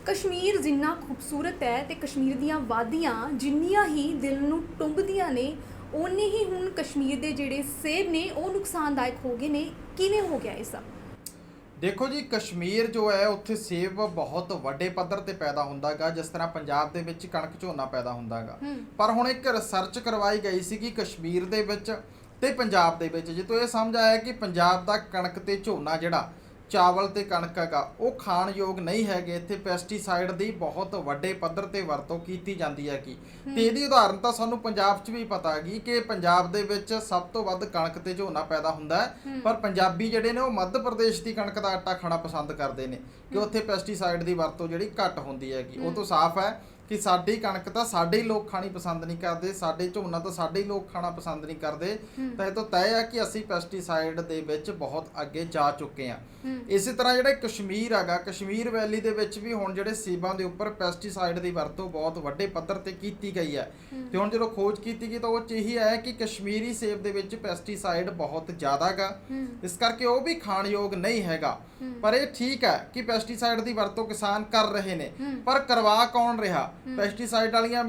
ਕਸ਼ਮੀਰ ਜਿੰਨਾ ਖੂਬਸੂਰਤ ਹੈ ਤੇ ਕਸ਼ਮੀਰ ਦੀਆਂ ਵਾਦੀਆਂ ਜਿੰਨੀਆਂ ਹੀ ਦਿਲ ਨੂੰ ਟੁੰਬਦੀਆਂ ਨੇ ਓਨੇ ਹੀ ਹੁਣ ਕਸ਼ਮੀਰ ਦੇ ਜਿਹੜੇ ਸੇਬ ਨੇ ਉਹ ਨੁਕਸਾਨਦਾਇਕ ਹੋ ਗਏ ਨੇ। ਕਿਵੇਂ ਹੋ ਗਿਆ ਇਹ ਸਭ? ਦੇਖੋ ਜੀ, ਕਸ਼ਮੀਰ ਜੋ ਹੈ ਉੱਥੇ ਸੇਬ ਬਹੁਤ ਵੱਡੇ ਪੱਧਰ ਤੇ ਪੈਦਾ ਹੁੰਦਾ ਗਾ, ਜਿਸ ਤਰ੍ਹਾਂ ਪੰਜਾਬ ਦੇ ਵਿੱਚ ਕਣਕ ਝੋਨਾ ਪੈਦਾ ਹੁੰਦਾ ਗਾ। ਪਰ ਹੁਣ ਇੱਕ ਰਿਸਰਚ ਕਰਵਾਈ ਗਈ ਸੀ ਕਿ ਕਸ਼ਮੀਰ ਦੇ ਵਿੱਚ ਤੇ ਪੰਜਾਬ ਦੇ ਵਿੱਚ ਜਿੱਥੋਂ ਇਹ ਸਮਝ ਆਇਆ ਕਿ ਪੰਜਾਬ ਦਾ ਕਣਕ ਤੇ ਝੋਨਾ ਜਿਹੜਾ ਚਾਵਲ ਤੇ ਕਣਕ ਹੈਗਾ ਉਹ ਖਾਣ ਯੋਗ ਨਹੀਂ ਹੈਗੇ। ਇੱਥੇ ਪੈਸਟੀਸਾਈਡ ਦੀ ਬਹੁਤ ਵੱਡੇ ਪੱਧਰ ਤੇ ਵਰਤੋਂ ਕੀਤੀ ਜਾਂਦੀ ਹੈ ਤੇ ਇਹਦੀ ਉਦਾਹਰਨ ਤਾਂ ਸਾਨੂੰ ਪੰਜਾਬ 'ਚ ਵੀ ਪਤਾ ਹੈਗੀ ਕਿ ਪੰਜਾਬ ਦੇ ਵਿੱਚ ਸਭ ਤੋਂ ਵੱਧ ਕਣਕ ਤੇ ਝੋਨਾ ਪੈਦਾ ਹੁੰਦਾ ਹੈ। ਪਰ ਪੰਜਾਬੀ ਜਿਹੜੇ ਨੇ ਉਹ ਮੱਧ ਪ੍ਰਦੇਸ਼ ਦੀ ਕਣਕ ਦਾ ਆਟਾ ਖਾਣਾ ਪਸੰਦ ਕਰਦੇ ਨੇ ਕਿ ਉੱਥੇ ਪੈਸਟੀਸਾਈਡ ਦੀ ਵਰਤੋਂ ਜਿਹੜੀ ਘੱਟ ਹੁੰਦੀ ਹੈਗੀ। ਉਹ ਤੋਂ ਸਾਫ਼ ਹੈ ਕਿ ਸਾਡੀ ਕਣਕ ਤਾਂ ਸਾਡੇ ਹੀ ਲੋਕ ਖਾਣੀ ਪਸੰਦ ਨਹੀਂ ਕਰਦੇ, ਸਾਡੇ ਝੋਨਾ ਤਾਂ ਸਾਡੇ ਹੀ ਲੋਕ ਖਾਣਾ ਪਸੰਦ ਨਹੀਂ ਕਰਦੇ। ਤਾਂ ਇਹ ਤੋਂ ਤੈਅ ਹੈ ਕਿ ਅਸੀਂ ਪੈਸਟੀਸਾਈਡ ਦੇ ਵਿੱਚ ਬਹੁਤ ਅੱਗੇ ਜਾ ਚੁੱਕੇ ਹਾਂ। ਇਸੇ ਤਰ੍ਹਾਂ ਜਿਹੜਾ ਕਸ਼ਮੀਰ ਹੈਗਾ, ਕਸ਼ਮੀਰ ਵੈਲੀ ਦੇ ਵਿੱਚ ਵੀ ਹੁਣ ਜਿਹੜੇ ਸੇਬਾਂ ਦੇ ਉੱਪਰ ਪੈਸਟੀਸਾਈਡ ਦੀ ਵਰਤੋਂ ਬਹੁਤ ਵੱਡੇ ਪੱਧਰ ਤੇ ਕੀਤੀ ਗਈ ਹੈ। ਤੇ ਹੁਣ ਜਦੋਂ ਖੋਜ ਕੀਤੀ ਗਈ ਤਾਂ ਉਹ 'ਚ ਇਹੀ ਆਇਆ ਕਿ ਕਸ਼ਮੀਰੀ ਸੇਬ ਦੇ ਵਿੱਚ ਪੈਸਟੀਸਾਈਡ ਬਹੁਤ ਜ਼ਿਆਦਾ ਗਾ, ਇਸ ਕਰਕੇ ਉਹ ਵੀ ਖਾਣ ਯੋਗ ਨਹੀਂ ਹੈਗਾ। ਪਰ ਇਹ ਠੀਕ ਹੈ ਕਿ ਪੈਸਟੀਸਾਈਡ ਦੀ ਵਰਤੋਂ ਕਿਸਾਨ ਕਰ ਰਹੇ ਨੇ, ਪਰ ਕਰਵਾ ਕੌਣ ਰਿਹਾ? ਪੈਸਟੀਸਾਈਡ ਵਾਲੀਆਂ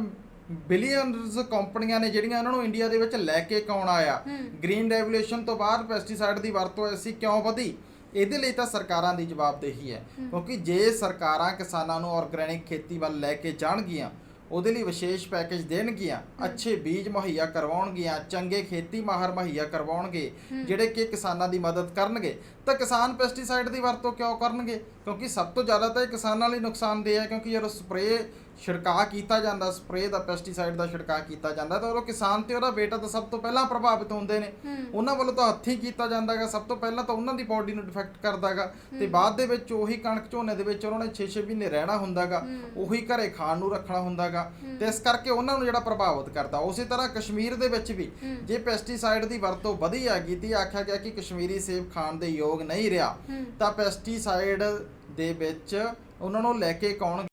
ਬਿਲੀਅਨਸ ਕੰਪਨੀਆਂ ਨੇ ਜਿਹੜੀਆਂ ਉਹਨਾਂ ਨੂੰ ਇੰਡੀਆ ਦੇ ਵਿੱਚ ਲੈ ਕੇ ਕੌਣ ਆਇਆ? ਗ੍ਰੀਨ ਰੈਵੋਲੂਸ਼ਨ ਤੋਂ ਬਾਅਦ ਪੈਸਟੀਸਾਈਡ ਦੀ ਵਰਤੋਂ ਐਸੀ ਕਿਉਂ ਵਧੀ? ਇਹਦੇ ਲਈ ਤਾਂ ਸਰਕਾਰਾਂ ਦੀ ਜਵਾਬਦੇਹੀ ਹੈ, ਕਿਉਂਕਿ ਜੇ ਸਰਕਾਰਾਂ ਕਿਸਾਨਾਂ ਨੂੰ ਆਰਗੈਨਿਕ ਖੇਤੀ ਵੱਲ ਲੈ ਕੇ ਜਾਣਗੀਆਂ, ਉਹਦੇ ਲਈ ਵਿਸ਼ੇਸ਼ ਪੈਕੇਜ ਦੇਣਗੀਆਂ, ਅੱਛੇ ਬੀਜ ਮੁਹੱਈਆ ਕਰਵਾਉਣਗੀਆਂ, ਚੰਗੇ ਖੇਤੀ ਮਾਹਰ ਮੁਹੱਈਆ ਕਰਵਾਉਣਗੇ ਜਿਹੜੇ ਕਿ ਕਿਸਾਨਾਂ ਦੀ ਮਦਦ ਕਰਨਗੇ, ਤਾਂ ਕਿਸਾਨ ਪੈਸਟੀਸਾਈਡ ਦੀ ਵਰਤੋਂ ਕਿਉਂ ਕਰਨਗੇ? ਕਿਉਂਕਿ ਸਭ ਤੋਂ ਜ਼ਿਆਦਾ ਤਾਂ ਇਹ ਕਿਸਾਨਾਂ ਲਈ ਨੁਕਸਾਨਦੇਹ ਹੈ, ਕਿਉਂਕਿ ਜਦੋਂ ਸਪਰੇਅ ਛਿੜਕਾਅ ਕੀਤਾ ਜਾਂਦਾ, ਸਪਰੇਅ ਦਾ ਪੈਸਟੀਸਾਈਡ ਦਾ ਛਿੜਕਾਅ ਕੀਤਾ ਜਾਂਦਾ ਤਾਂ ਉਹ ਕਿਸਾਨ ਤੇ ਉਹਦਾ ਬੇਟਾ ਤਾਂ ਸਭ ਤੋਂ ਪਹਿਲਾਂ ਪ੍ਰਭਾਵਿਤ ਹੁੰਦੇ ਨੇ। ਉਹਨਾਂ ਵੱਲੋਂ ਤਾਂ ਹੱਥੀਂ ਕੀਤਾ ਜਾਂਦਾ ਗਾ, ਸਭ ਤੋਂ ਪਹਿਲਾਂ ਤਾਂ ਉਹਨਾਂ ਦੀ ਬੋਡੀ ਨੂੰ ਡਿਫੈਕਟ ਕਰਦਾ ਗਾ ਤੇ ਬਾਅਦ ਦੇ ਵਿੱਚ ਉਹੀ ਕਣਕ ਝੋਨੇ ਦੇ ਵਿੱਚ ਉਹਨਾਂ ਨੇ 6-6 ਮਹੀਨੇ ਰਹਿਣਾ ਹੁੰਦਾ ਗਾ, ਉਹੀ ਘਰੇ ਖਾਣ ਨੂੰ ਰੱਖਣਾ ਹੁੰਦਾ ਗਾ, ਤੇ ਇਸ ਕਰਕੇ ਉਹਨਾਂ ਨੂੰ ਜਿਹੜਾ ਪ੍ਰਭਾਵਿਤ ਕਰਦਾ। ਉਸੇ ਤਰ੍ਹਾਂ ਕਸ਼ਮੀਰ ਦੇ ਵਿੱਚ ਵੀ ਜੇ ਪੈਸਟੀਸਾਈਡ ਦੀ ਵਰਤੋਂ ਵਧੀ ਹੈਗੀ ਤੇ ਆਖਿਆ ਗਿਆ ਕਿ ਕਸ਼ਮੀਰੀ ਸੇਬ ਖਾਣ ਦੇ ਯੋਗ ਨਹੀਂ ਰਿਹਾ, ਤਾਂ ਪੈਸਟੀਸਾਈਡ ਦੇ ਵਿੱਚ ਉਹਨਾਂ ਨੂੰ ਲੈ ਕੇ ਕੌਣ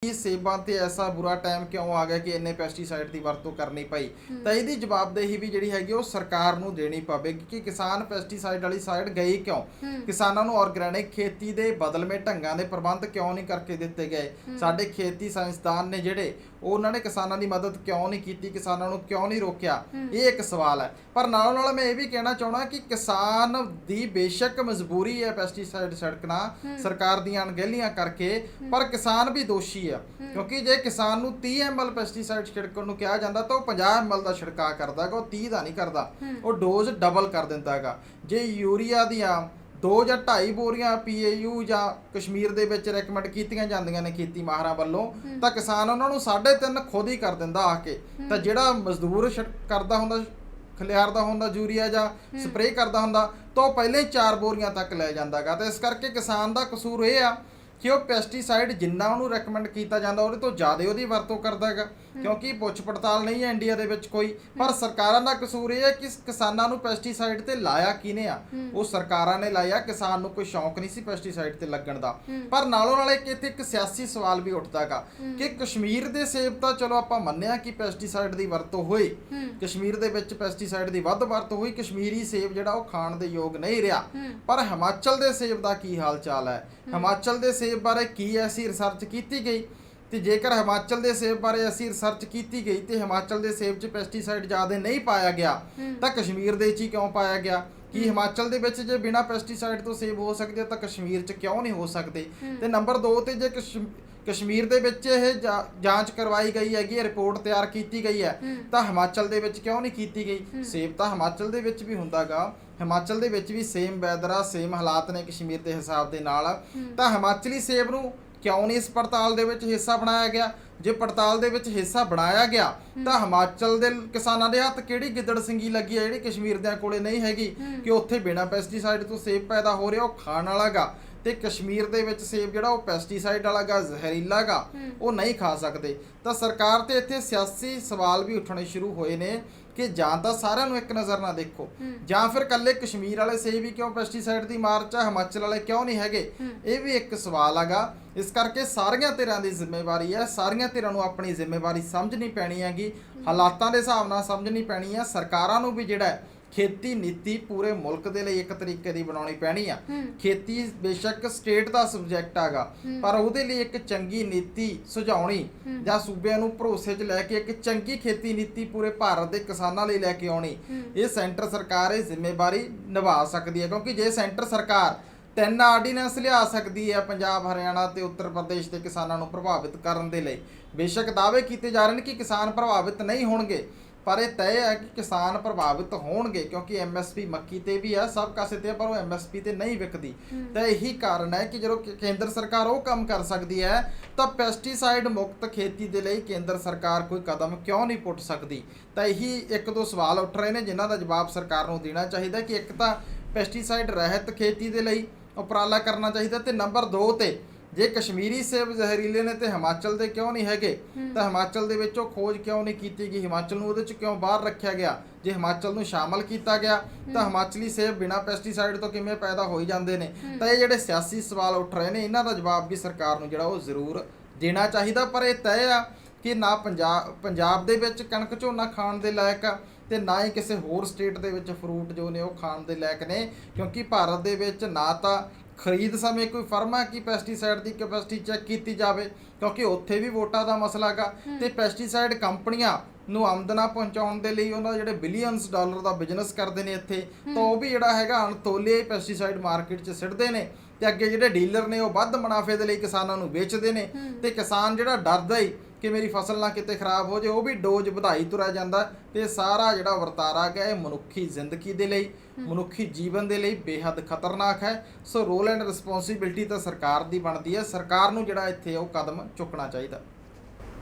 ਸੇਬਾਂ ਤੇ ਐਸਾ ਬੁਰਾ ਟਾਈਮ ਕਿਉਂ ਆ ਗਿਆ ਕਿ ਇੰਨੇ ਪੈਸਟੀਸਾਈਡ ਦੀ ਵਰਤੋਂ ਕਰਨੀ ਪਈ? ਤਾਂ ਇਹਦੀ ਜਵਾਬਦੇਹੀ ਵੀ ਜਿਹੜੀ ਹੈਗੀ ਉਹ ਸਰਕਾਰ ਨੂੰ ਦੇਣੀ ਪਵੇਗੀ ਕਿ ਕਿਸਾਨ ਪੈਸਟੀਸਾਈਡ ਵਾਲੀ ਸਾਈਡ ਗਏ ਕਿਉਂ? ਕਿਸਾਨਾਂ ਨੂੰ ਆਰਗੈਨਿਕ ਖੇਤੀ ਦੇ ਬਦਲਵੇਂ ਢੰਗਾਂ ਦੇ ਪ੍ਰਬੰਧ ਕਿਉਂ ਨਹੀਂ ਕਰਕੇ ਦਿੱਤੇ ਗਏ? ਸਾਡੇ ਖੇਤੀ ਸਾਇੰਸਦਾਨ ਨੇ ਜਿਹੜੇ ਉਹਨਾਂ ਨੇ ਕਿਸਾਨਾਂ ਦੀ ਮਦਦ ਕਿਉਂ ਨਹੀਂ ਕੀਤੀ? ਕਿਸਾਨਾਂ ਨੂੰ ਕਿਉਂ ਨਹੀਂ ਰੋਕਿਆ? ਇਹ ਇੱਕ ਸਵਾਲ ਹੈ। ਪਰ ਨਾਲੋਂ ਨਾਲ ਮੈਂ ਇਹ ਵੀ ਕਹਿਣਾ ਚਾਹੁੰਦਾ ਕਿ ਕਿਸਾਨ ਦੀ ਬੇਸ਼ੱਕ ਮਜਬੂਰੀ ਹੈ ਪੈਸਟੀਸਾਈਡ ਛਿੜਕਣਾ ਸਰਕਾਰ ਦੀਆਂ ਅਣਗਹਿਲੀਆਂ ਕਰਕੇ, ਪਰ ਕਿਸਾਨ ਵੀ ਦੋਸ਼ੀ ਹੈ, ਕਿਉਂਕਿ ਜੇ ਕਿਸਾਨ ਨੂੰ 30 ml ਪੈਸਟੀਸਾਈਡ ਛਿੜਕਣ ਨੂੰ ਕਿਹਾ ਜਾਂਦਾ ਤਾਂ ਉਹ 50 ml ਦਾ ਛਿੜਕਾਅ ਕਰਦਾ ਹੈਗਾ, ਉਹ 30 ਦਾ ਨਹੀਂ ਕਰਦਾ, ਉਹ ਡੋਜ਼ ਡਬਲ ਕਰ ਦਿੰਦਾ ਹੈਗਾ। ਜੇ ਯੂਰੀਆ ਦੀਆਂ 2 ਜਾਂ 2.5 ਬੋਰੀਆਂ PAU ਜਾਂ ਕਸ਼ਮੀਰ ਦੇ ਵਿੱਚ ਰეკਮੈਂਡ ਕੀਤੀਆਂ ਜਾਂਦੀਆਂ ਨੇ ਖੇਤੀ ਮਾਹਰਾਂ ਵੱਲੋਂ, ਤਾਂ ਕਿਸਾਨ ਉਹਨਾਂ ਨੂੰ 3.5 ਖੁਦ ਹੀ ਕਰ ਦਿੰਦਾ ਆ ਕੇ। ਤਾਂ ਜਿਹੜਾ ਮਜ਼ਦੂਰ ਕਰਦਾ ਹੁੰਦਾ, ਖਲਿਆਰਦਾ ਹੁੰਦਾ ਯੂਰੀਆ ਜਾਂ ਸਪਰੇਅ ਕਰਦਾ ਹੁੰਦਾ, ਤਾਂ ਉਹ ਪਹਿਲਾਂ ਹੀ 4 ਬੋਰੀਆਂ ਤੱਕ ਲੈ ਜਾਂਦਾ ਗਾ। ਤਾਂ ਇਸ ਕਰਕੇ ਕਿਸਾਨ ਦਾ ਕਸੂਰ ਇਹ ਆ ਕਿ ਉਹ ਪੈਸਟੀਸਾਈਡ ਜਿੰਨਾ ਉਹਨੂੰ ਰეკਮੈਂਡ ਕੀਤਾ ਜਾਂਦਾ ਉਹਦੇ ਤੋਂ ਜ਼ਿਆਦਾ ਉਹਦੀ ਵਰਤੋਂ ਕਰਦਾ ਹੈਗਾ, ਕਿਉਂਕਿ ਪੁੱਛ ਪੜਤਾਲ ਨਹੀਂ ਹੈ ਇੰਡੀਆ ਦੇ ਵਿੱਚ ਕੋਈ। ਪਰ ਸਰਕਾਰਾਂ ਦਾ ਕਸੂਰ ਇਹ ਹੈ ਕਿ ਕਿਸਾਨਾਂ ਨੂੰ ਪੈਸਟੀਸਾਈਡ ਤੇ ਲਾਇਆ ਕਿਹਨੇ ਆ? ਉਹ ਸਰਕਾਰਾਂ ਨੇ ਲਾਇਆ, ਕਿਸਾਨ ਨੂੰ ਕੋਈ ਸ਼ੌਂਕ ਨਹੀਂ ਸੀ ਪੈਸਟੀਸਾਈਡ ਤੇ ਲੱਗਣ ਦਾ। ਪਰ ਨਾਲੋਂ ਨਾਲ ਇੱਥੇ ਇੱਕ ਸਿਆਸੀ ਸਵਾਲ ਵੀ ਉੱਠਦਾ ਹੈਗਾ ਕਿ ਕਸ਼ਮੀਰ ਦੇ ਸੇਬ ਤਾਂ ਚਲੋ ਆਪਾਂ ਮੰਨਿਆ ਕਿ ਪੈਸਟੀਸਾਈਡ ਦੀ ਵਰਤੋਂ ਹੋਈ, ਕਸ਼ਮੀਰ ਦੇ ਵਿੱਚ ਪੈਸਟੀਸਾਈਡ ਦੀ ਵੱਧ ਵਰਤੋਂ ਹੋਈ, ਕਸ਼ਮੀਰੀ ਸੇਬ ਜਿਹੜਾ ਉਹ ਖਾਣ ਦੇ ਯੋਗ ਨਹੀਂ ਰਿਹਾ। ਪਰ ਹਿਮਾਚਲ ਦੇ ਸੇਬ ਦਾ ਕੀ ਹਾਲ ਚਾਲ ਹੈ? ਹਿਮਾਚਲ ਦੇ ਸੇਬ ਬਾਰੇ ਕੀ ਐਸੀ ਰਿਸਰਚ ਕੀਤੀ ਗਈ? ਤੇ ਜੇਕਰ ਹਿਮਾਚਲ ਦੇ ਸੇਬ ਬਾਰੇ ਐਸੀ ਰਿਸਰਚ ਕੀਤੀ ਗਈ ਤੇ ਹਿਮਾਚਲ ਦੇ ਸੇਬ 'ਚ ਪੈਸਟੀਸਾਈਡ ਜ਼ਿਆਦਾ ਨਹੀਂ ਪਾਇਆ ਗਿਆ, ਤਾਂ ਕਸ਼ਮੀਰ ਦੇ 'ਚ ਹੀ ਕਿਉਂ ਪਾਇਆ ਗਿਆ? ਕਿ ਹਿਮਾਚਲ ਦੇ ਵਿੱਚ ਜੇ ਬਿਨਾਂ ਪੈਸਟੀਸਾਈਡ ਤੋਂ ਸੇਬ ਹੋ ਸਕਦੇ ਤਾਂ ਕਸ਼ਮੀਰ 'ਚ ਕਿਉਂ ਨਹੀਂ ਹੋ ਸਕਦੇ? ਤੇ ਨੰਬਰ 2 ਤੇ ਜੇ ਕਸ਼ਮੀਰ ਦੇ ਵਿੱਚ ਇਹ ਜਾਂਚ ਕਰਵਾਈ ਗਈ ਹੈਗੀ, ਰਿਪੋਰਟ ਤਿਆਰ ਕੀਤੀ ਗਈ ਹੈ, ਤਾਂ ਹਿਮਾਚਲ ਦੇ ਵਿੱਚ ਕਿਉਂ ਨਹੀਂ ਕੀਤੀ ਗਈ? ਸੇਬ ਤਾਂ ਹਿਮਾਚਲ ਦੇ ਵਿੱਚ ਵੀ ਹੁੰਦਾ ਗਾ, ਹਿਮਾਚਲ ਦੇ ਵਿੱਚ ਵੀ ਸੇਮ ਵੈਦਰ ਆ, ਸੇਮ ਹਾਲਾਤ ਨੇ ਕਸ਼ਮੀਰ ਦੇ ਹਿਸਾਬ ਦੇ ਨਾਲ, ਤਾਂ ਹਿਮਾਚਲੀ ਸੇਬ ਨੂੰ ਕਿਉਂ ਨਹੀਂ ਇਸ ਪੜਤਾਲ ਦੇ ਵਿੱਚ ਹਿੱਸਾ ਬਣਾਇਆ ਗਿਆ? ਜੇ ਪੜਤਾਲ ਦੇ ਵਿੱਚ ਹਿੱਸਾ ਬਣਾਇਆ ਗਿਆ ਤਾਂ ਹਿਮਾਚਲ ਦੇ ਕਿਸਾਨਾਂ ਦੇ ਹੱਥ ਕਿਹੜੀ ਗਿੱਦੜ ਸਿੰਗੀ ਲੱਗੀ ਹੈ ਜਿਹੜੀ ਕਸ਼ਮੀਰ ਦਿਆਂ ਕੋਲੇ ਨਹੀਂ ਹੈਗੀ ਕਿ ਉੱਥੇ ਬਿਨਾਂ ਪੈਸਟੀਸਾਈਡ ਤੋਂ ਸੇਬ ਪੈਦਾ ਹੋ ਰਿਹਾ, ਉਹ ਖਾਣ ਵਾਲਾ ਗਾ, ਤੇ ਕਸ਼ਮੀਰ ਦੇ ਵਿੱਚ ਸੇਬ ਜਿਹੜਾ ਉਹ ਪੈਸਟੀਸਾਈਡ ਵਾਲਾ ਗਾ, ਜ਼ਹਿਰੀਲਾ ਗਾ, ਉਹ ਨਹੀਂ ਖਾ ਸਕਦੇ। ਤਾਂ ਸਰਕਾਰ ਤੇ ਇੱਥੇ ਸਿਆਸੀ ਸਵਾਲ ਵੀ ਉੱਠਣੇ ਸ਼ੁਰੂ ਹੋਏ ਨੇ ਕਿ ਜਾਂ ਤਾਂ ਸਾਰਿਆਂ ਨੂੰ ਇੱਕ ਨਜ਼ਰ ਨਾਲ ਦੇਖੋ, ਜਾਂ ਫਿਰ ਇਕੱਲੇ ਕਸ਼ਮੀਰ ਵਾਲੇ ਸੇਬ ਹੀ ਕਿਉਂ ਪੈਸਟੀਸਾਈਡ ਦੀ ਮਾਰ 'ਚ, ਹਿਮਾਚਲ ਵਾਲੇ ਕਿਉਂ ਨਹੀਂ ਹੈਗੇ? ਇਹ ਵੀ ਇੱਕ ਸਵਾਲ ਹੈਗਾ। ਇਸ ਕਰਕੇ ਸਾਰੀਆਂ ਧਿਰਾਂ ਦੀ ਜ਼ਿੰਮੇਵਾਰੀ ਹੈ, ਸਾਰੀਆਂ ਧਿਰਾਂ ਨੂੰ ਆਪਣੀ ਜ਼ਿੰਮੇਵਾਰੀ ਸਮਝਣੀ ਪੈਣੀ ਹੈਗੀ, ਹਾਲਾਤਾਂ ਦੇ ਹਿਸਾਬ ਨਾਲ ਸਮਝਣੀ ਪੈਣੀ ਹੈ। ਸਰਕਾਰਾਂ ਨੂੰ ਵੀ ਜਿਹੜਾ ਖੇਤੀ ਨੀਤੀ ਪੂਰੇ ਮੁਲਕ ਦੇ ਲਈ ਇੱਕ ਤਰੀਕੇ ਦੀ ਬਣਾਉਣੀ ਪੈਣੀ ਆ। ਖੇਤੀ ਬੇਸ਼ੱਕ ਸਟੇਟ ਦਾ ਸਬਜੈਕਟ ਆਗਾ, ਪਰ ਉਹਦੇ ਲਈ ਇੱਕ ਚੰਗੀ ਨੀਤੀ ਸੁਝਾਉਣੀ ਜਾਂ ਸੂਬਿਆਂ ਨੂੰ ਭਰੋਸੇ 'ਚ ਲੈ ਕੇ ਇੱਕ ਚੰਗੀ ਖੇਤੀ ਨੀਤੀ ਪੂਰੇ ਭਾਰਤ ਦੇ ਕਿਸਾਨਾਂ ਲਈ ਲੈ ਕੇ ਆਉਣੀ, ਇਹ ਸੈਂਟਰ ਸਰਕਾਰ ਇਹ ਜ਼ਿੰਮੇਵਾਰੀ ਨਿਭਾ ਸਕਦੀ ਹੈ। ਕਿਉਂਕਿ ਜੇ ਸੈਂਟਰ ਸਰਕਾਰ 3 ਆਰਡੀਨੈਂਸ ਲਿਆ ਸਕਦੀ ਹੈ ਪੰਜਾਬ, ਹਰਿਆਣਾ ਤੇ ਉੱਤਰ ਪ੍ਰਦੇਸ਼ ਦੇ ਕਿਸਾਨਾਂ ਨੂੰ ਪ੍ਰਭਾਵਿਤ ਕਰਨ ਦੇ ਲਈ, ਬੇਸ਼ੱਕ ਦਾਅਵੇ ਕੀਤੇ ਜਾ ਰਹੇ ਨੇ ਕਿ ਕਿਸਾਨ ਪ੍ਰਭਾਵਿਤ ਨਹੀਂ ਹੋਣਗੇ, ਪਰ ਇਹ ਤੈਅ ਹੈ ਕਿ ਕਿਸਾਨ ਪ੍ਰਭਾਵਿਤ ਹੋਣਗੇ। ਕਿਉਂਕਿ ਐਮਐਸਪੀ ਮੱਕੀ ਤੇ ਵੀ ਹੈ, ਸਭ ਕਾਸੇ ਤੇ, ਪਰ ਉਹ ਐਮਐਸਪੀ ਤੇ ਨਹੀਂ ਵਿਕਦੀ। ਤਾਂ ਇਹੀ ਕਾਰਨ ਹੈ ਕਿ ਜਦੋਂ ਕੇਂਦਰ ਸਰਕਾਰ ਉਹ ਕੰਮ ਕਰ ਸਕਦੀ ਹੈ ਤਾਂ ਪੈਸਟੀਸਾਈਡ ਮੁਕਤ ਖੇਤੀ ਦੇ ਲਈ ਕੇਂਦਰ ਸਰਕਾਰ ਕੋਈ ਕਦਮ ਕਿਉਂ ਨਹੀਂ ਪੁੱਟ ਸਕਦੀ। ਤਾਂ ਇਹੀ ਇੱਕ ਦੋ ਸਵਾਲ ਉੱਠ ਰਹੇ ਨੇ ਜਿਨ੍ਹਾਂ ਦਾ ਜਵਾਬ ਸਰਕਾਰ ਨੂੰ ਦੇਣਾ ਚਾਹੀਦਾ ਕਿ ਇੱਕ ਤਾਂ ਪੈਸਟੀਸਾਈਡ ਰਹਿਤ ਖੇਤੀ ਦੇ ਲਈ ਉਪਰਾਲਾ ਕਰਨਾ ਚਾਹੀਦਾ, ਤੇ ਨੰਬਰ 2 ਤੇ ਜੇ ਕਸ਼ਮੀਰੀ ਸੇਬ ਜ਼ਹਿਰੀਲੇ ਨੇ ਤੇ ਹਿਮਾਚਲ ਦੇ ਕਿਉਂ ਨਹੀਂ ਹੈਗੇ, ਤਾਂ ਹਿਮਾਚਲ ਦੇ ਵਿੱਚ ਉਹ ਖੋਜ ਕਿਉਂ ਨਹੀਂ ਕੀਤੀ ਗਈ, ਹਿਮਾਚਲ ਨੂੰ ਉਹਦੇ 'ਚ ਕਿਉਂ ਬਾਹਰ ਰੱਖਿਆ ਗਿਆ। ਜੇ ਹਿਮਾਚਲ ਨੂੰ ਸ਼ਾਮਲ ਕੀਤਾ ਗਿਆ ਤਾਂ ਹਿਮਾਚਲੀ ਸੇਬ ਬਿਨਾਂ ਪੈਸਟੀਸਾਈਡ ਤੋਂ ਕਿਵੇਂ ਪੈਦਾ ਹੋਈ ਜਾਂਦੇ ਨੇ। ਤਾਂ ਇਹ ਜਿਹੜੇ ਸਿਆਸੀ ਸਵਾਲ ਉੱਠ ਰਹੇ ਨੇ ਇਹਨਾਂ ਦਾ ਜਵਾਬ ਵੀ ਸਰਕਾਰ ਨੂੰ ਜਿਹੜਾ ਉਹ ਜ਼ਰੂਰ ਦੇਣਾ ਚਾਹੀਦਾ। ਪਰ ਇਹ ਤੈਅ ਆ ਕਿ ਨਾ ਪੰਜਾਬ ਦੇ ਵਿੱਚ ਕਣਕ ਝੋਨਾ ਖਾਣ ਦੇ ਲਾਇਕ ਆ, ਤੇ ਨਾ ਹੀ ਕਿਸੇ ਹੋਰ ਸਟੇਟ ਦੇ ਵਿੱਚ ਫਰੂਟ ਜੋ ਨੇ ਉਹ ਖਾਣ ਦੇ ਲਾਇਕ ਨੇ। ਕਿਉਂਕਿ ਭਾਰਤ ਦੇ ਵਿੱਚ ਨਾ ਤਾਂ ਖਰੀਦ ਸਮੇਂ ਕੋਈ ਫਰਮ ਹੈ ਕਿ ਪੈਸਟੀਸਾਈਡ ਦੀ ਕੈਪੈਸਿਟੀ ਚੈੱਕ ਕੀਤੀ ਜਾਵੇ, ਕਿਉਂਕਿ ਉੱਥੇ ਵੀ ਵੋਟਾਂ ਦਾ ਮਸਲਾ ਗਾ, ਤੇ ਪੈਸਟੀਸਾਈਡ ਕੰਪਨੀਆਂ ਨੂੰ ਆਮਦਨਾ ਪਹੁੰਚਾਉਣ ਦੇ ਲਈ ਉਹਨਾਂ ਜਿਹੜੇ ਬਿਲੀਅਨਸ ਡਾਲਰ ਦਾ ਬਿਜ਼ਨਸ ਕਰਦੇ ਨੇ ਇੱਥੇ, ਤਾਂ ਉਹ ਵੀ ਜਿਹੜਾ ਹੈਗਾ ਅਣਤੋਲੇ ਪੈਸਟੀਸਾਈਡ ਮਾਰਕੀਟ 'ਚ ਸਿੱਟਦੇ ਨੇ, ਤੇ ਅੱਗੇ ਜਿਹੜੇ ਡੀਲਰ ਨੇ ਉਹ ਵੱਧ ਮੁਨਾਫੇ ਦੇ ਲਈ ਕਿਸਾਨਾਂ ਨੂੰ ਵੇਚਦੇ ਨੇ, ਤੇ ਕਿਸਾਨ ਜਿਹੜਾ ਡਰਦਾ ਹੀ ਕਿ ਮੇਰੀ ਫਸਲ ਨਾ ਕਿਤੇ ਖਰਾਬ ਹੋ ਜਾਏ ਉਹ ਵੀ ਡੋਜ਼ ਵਧਾਈ ਤੁਰਿਆ ਜਾਂਦਾ। ਤੇ ਸਾਰਾ ਜਿਹੜਾ ਵਰਤਾਰਾ ਹੈ ਇਹ ਮਨੁੱਖੀ ਜ਼ਿੰਦਗੀ ਦੇ ਲਈ, ਮਨੁੱਖੀ ਜੀਵਨ ਦੇ ਲਈ ਬੇਹੱਦ ਖਤਰਨਾਕ ਹੈ। ਸੋ ਰੋਲ ਐਂਡ ਰਿਸਪੌਂਸਿਬਿਲਟੀ ਤਾਂ ਸਰਕਾਰ ਦੀ ਬਣਦੀ ਹੈ, ਸਰਕਾਰ ਨੂੰ ਜਿਹੜਾ ਇੱਥੇ ਉਹ ਕਦਮ ਚੁੱਕਣਾ ਚਾਹੀਦਾ।